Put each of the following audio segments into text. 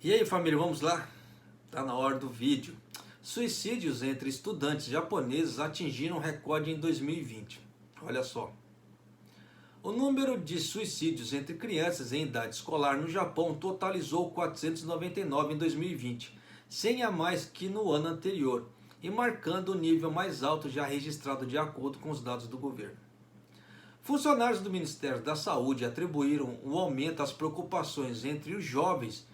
E aí, família, vamos lá? Tá na hora do vídeo. Suicídios entre estudantes japoneses atingiram recorde em 2020. Olha só. O número de suicídios entre crianças em idade escolar no Japão totalizou 499 em 2020, 100 a mais que no ano anterior, e marcando o nível mais alto já registrado de acordo com os dados do governo. Funcionários do Ministério da Saúde atribuíram o aumento às preocupações entre os jovens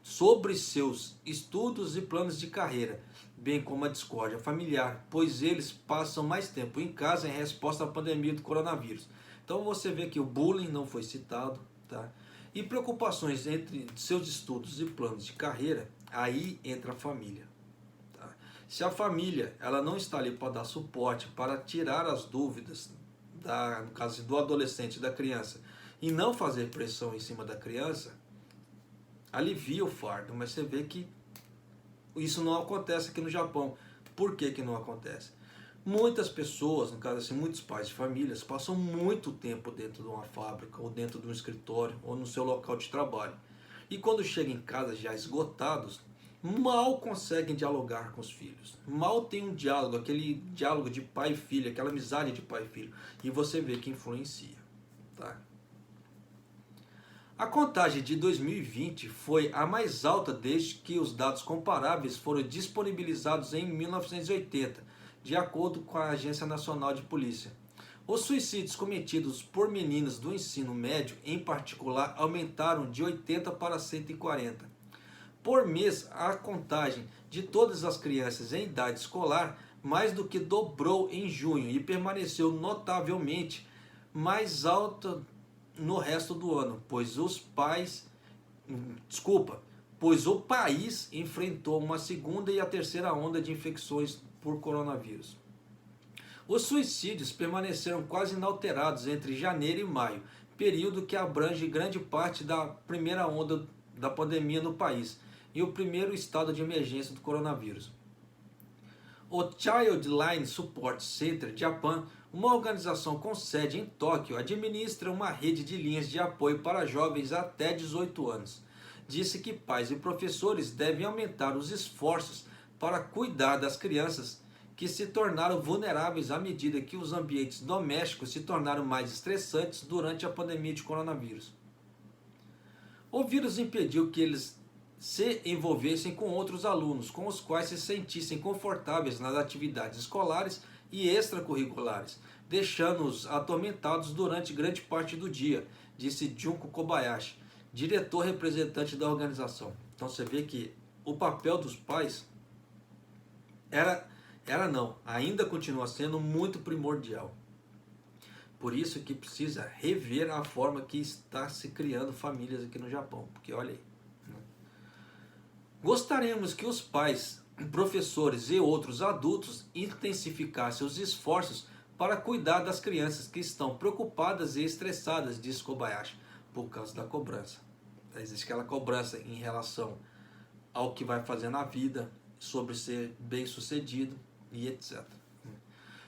sobre seus estudos e planos de carreira, bem como a discórdia familiar, pois eles passam mais tempo em casa em resposta à pandemia do coronavírus. Então você vê que o bullying não foi citado, tá? E preocupações entre seus estudos e planos de carreira, aí entra a família. Tá? Se a família ela não está ali para dar suporte, para tirar as dúvidas, no caso do adolescente, da criança, e não fazer pressão em cima da criança, alivia o fardo, mas você vê que isso não acontece aqui no Japão. Por que que não acontece? Muitas pessoas, no caso assim, muitos pais de famílias, passam muito tempo dentro de uma fábrica, ou dentro de um escritório, ou no seu local de trabalho. E quando chegam em casa já esgotados, mal conseguem dialogar com os filhos. Mal tem um diálogo, aquele diálogo de pai e filho, aquela amizade de pai e filho. E você vê que influencia, tá? A contagem de 2020 foi a mais alta desde que os dados comparáveis foram disponibilizados em 1980, de acordo com a Agência Nacional de Polícia. Os suicídios cometidos por meninos do ensino médio, em particular, aumentaram de 80 para 140. Por mês, a contagem de todas as crianças em idade escolar mais do que dobrou em junho e permaneceu notavelmente mais alta no resto do ano, pois o país enfrentou uma segunda e a terceira onda de infecções por coronavírus. Os suicídios permaneceram quase inalterados entre janeiro e maio, período que abrange grande parte da primeira onda da pandemia no país e o primeiro estado de emergência do coronavírus. O Childline Support Center Japan, uma organização com sede em Tóquio, administra uma rede de linhas de apoio para jovens até 18 anos. Disse que pais e professores devem aumentar os esforços para cuidar das crianças que se tornaram vulneráveis à medida que os ambientes domésticos se tornaram mais estressantes durante a pandemia de coronavírus. O vírus impediu que eles se envolvessem com outros alunos, com os quais se sentissem confortáveis nas atividades escolares e extracurriculares, deixando-os atormentados durante grande parte do dia, disse Junko Kobayashi, diretor representante da organização. Então você vê que o papel dos pais ainda continua sendo muito primordial. Por isso que precisa rever a forma que está se criando famílias aqui no Japão, porque olha aí. Gostaríamos que os pais, professores e outros adultos intensificassem os esforços para cuidar das crianças que estão preocupadas e estressadas, diz Kobayashi, por causa da cobrança. Existe aquela cobrança em relação ao que vai fazer na vida, sobre ser bem-sucedido e etc.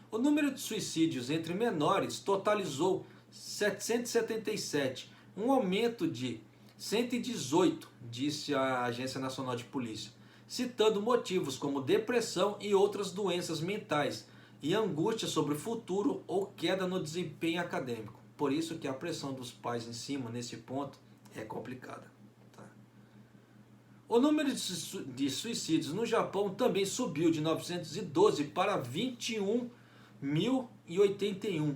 O número de suicídios entre menores totalizou 777, um aumento de 118, disse a Agência Nacional de Polícia, citando motivos como depressão e outras doenças mentais e angústia sobre o futuro ou queda no desempenho acadêmico. Por isso que a pressão dos pais em cima, nesse ponto, é complicada. Tá? O número de suicídios no Japão também subiu de 912 para 21.081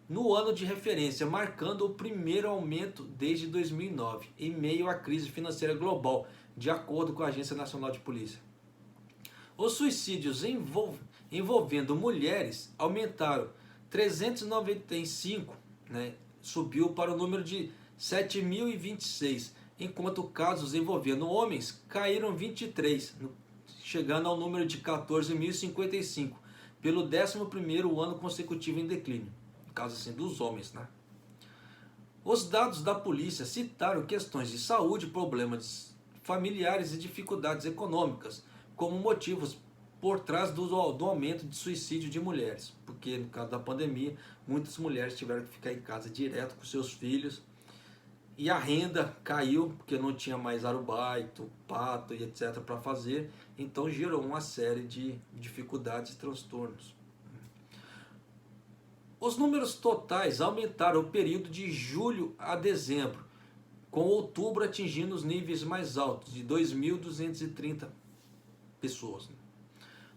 no ano de referência, marcando o primeiro aumento desde 2009, em meio à crise financeira global, de acordo com a Agência Nacional de Polícia. Os suicídios envolvendo mulheres aumentaram 395, subiu para o número de 7.026, enquanto casos envolvendo homens caíram 23, chegando ao número de 14.055, pelo 11º ano consecutivo em declínio. No caso assim, dos homens, Os dados da polícia citaram questões de saúde, problemas familiares e dificuldades econômicas como motivos por trás do aumento de suicídio de mulheres, porque no caso da pandemia, muitas mulheres tiveram que ficar em casa direto com seus filhos e a renda caiu, porque não tinha mais arubaito, pato e etc. para fazer, então gerou uma série de dificuldades e transtornos. Os números totais aumentaram o período de julho a dezembro, com outubro atingindo os níveis mais altos, de 2.230 pessoas.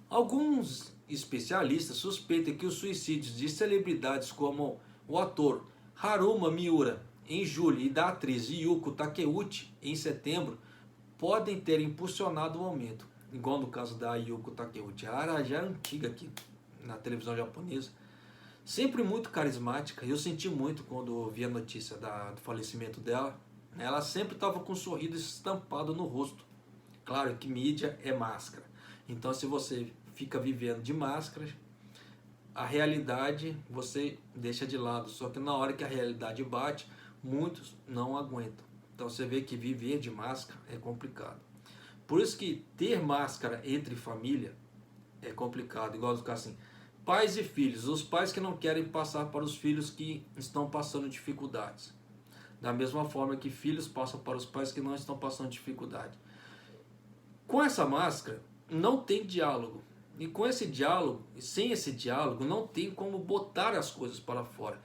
Alguns especialistas suspeitam que os suicídios de celebridades como o ator Haruma Miura em julho e da atriz Yuko Takeuchi em setembro podem ter impulsionado o aumento, igual no caso da Yuko Takeuchi. Ela já é antiga aqui na televisão japonesa, sempre muito carismática. Eu senti muito quando vi a notícia do falecimento dela. Ela sempre estava com um sorriso estampado no rosto. Claro que mídia é máscara, então se você fica vivendo de máscara, a realidade você deixa de lado. Só que na hora que a realidade bate, muitos não aguentam. Então você vê que viver de máscara é complicado. Por isso que ter máscara entre família é complicado. Igual ficar assim, pais e filhos, os pais que não querem passar para os filhos que estão passando dificuldades. Da mesma forma que filhos passam para os pais que não estão passando dificuldade. Com essa máscara não tem diálogo. E com esse diálogo, sem esse diálogo, não tem como botar as coisas para fora.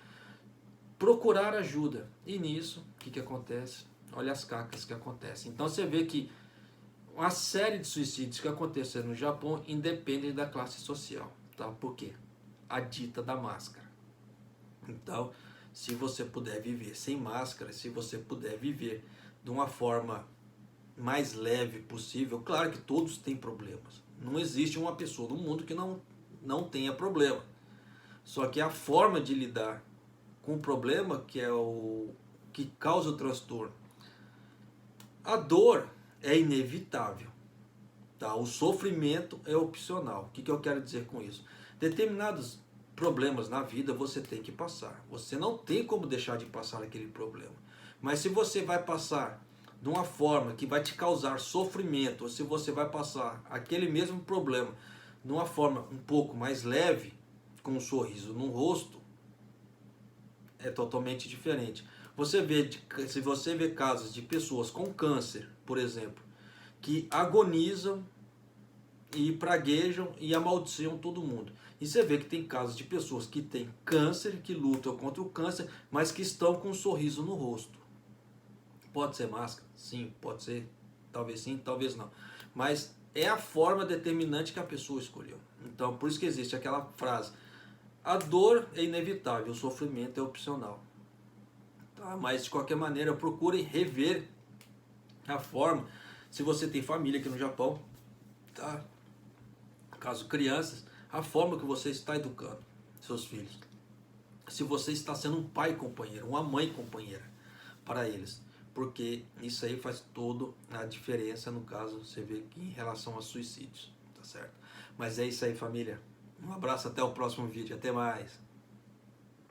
Procurar ajuda. E nisso, o que acontece? Olha as cacas que acontecem. Então você vê que uma série de suicídios que aconteceram no Japão independem da classe social. Tá? Por quê? A dita da máscara. Então, se você puder viver sem máscara, se você puder viver de uma forma mais leve possível, claro que todos têm problemas. Não existe uma pessoa no mundo que não tenha problema. Só que a forma de lidar com o problema que é o que causa o transtorno. A dor é inevitável, tá? O sofrimento é opcional. O que eu quero dizer com isso? Determinados problemas na vida você tem que passar. Você não tem como deixar de passar aquele problema. Mas se você vai passar de uma forma que vai te causar sofrimento, ou se você vai passar aquele mesmo problema de uma forma um pouco mais leve, com um sorriso no rosto, é totalmente diferente. Se você vê casos de pessoas com câncer, por exemplo, que agonizam e praguejam e amaldiçoam todo mundo. E você vê que tem casos de pessoas que têm câncer, que lutam contra o câncer, mas que estão com um sorriso no rosto. Pode ser máscara? Sim, pode ser. Talvez sim, talvez não. Mas é a forma determinante que a pessoa escolheu. Então, por isso que existe aquela frase: a dor é inevitável, o sofrimento é opcional. Tá? Mas, de qualquer maneira, procurem rever a forma. Se você tem família aqui no Japão, tá? Caso crianças, a forma que você está educando seus filhos. Se você está sendo um pai companheiro, uma mãe companheira para eles. Porque isso aí faz toda a diferença, no caso, você vê que em relação a suicídios, tá certo? Mas é isso aí, família. Um abraço, até o próximo vídeo, até mais.